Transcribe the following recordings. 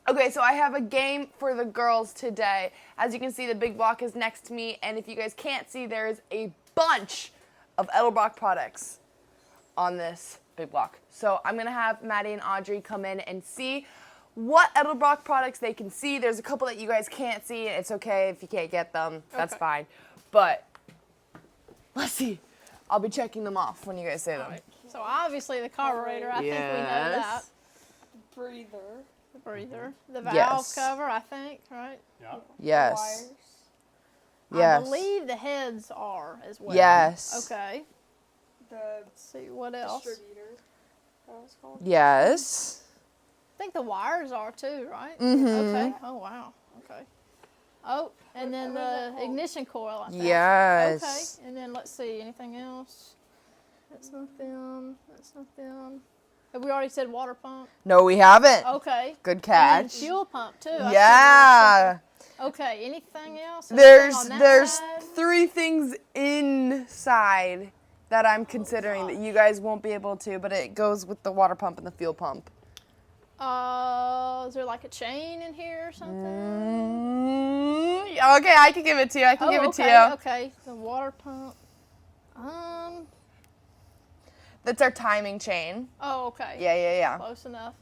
Okay, so I have a game for the girls today. As you can see, the big block is next to me, and if you guys can't see, there's a bunch of Edelbrock products on this big block. So I'm gonna have Maddie and Audrey come in and see what Edelbrock products they can see. There's a couple that you guys can't see. It's okay if you can't get them. That's fine. But let's see. I'll be checking them off when you guys say them. Right. So obviously the carburetor, I think we know that. The breather. The valve cover, I think, right? Yeah. Yes. The Yes. I believe the heads are as well. Yes. Okay. The Let's see, what else? distributor, that was called. Yes. I think the wires are too, right? Mm-hmm. Okay. Oh, wow. Okay. Oh, and then the ignition coil, I think. Yes. Okay. And then let's see, anything else? That's not them. That's not them. Have we already said water pump? No, we haven't. Okay. Good And catch. fuel pump too. I see Yeah. that. Okay. Anything else? There's Anything on that side? 3 things inside that I'm considering that you guys won't be able to, but it goes with the water pump and the fuel pump. Is there like a chain in here or something? Okay, I can give it to you. I can give it to you. Okay. The water pump. That's our timing chain. Oh, okay. Yeah. Close enough.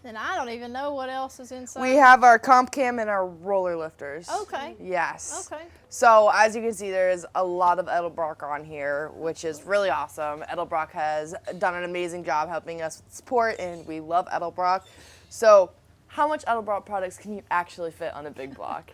Then I don't even know what else is inside. We have our comp cam and our roller lifters. Okay. Yes. Okay. So as you can see, there's a lot of Edelbrock on here, which is really awesome. Edelbrock has done an amazing job helping us with support, and we love Edelbrock. So how much Edelbrock products can you actually fit on a big block?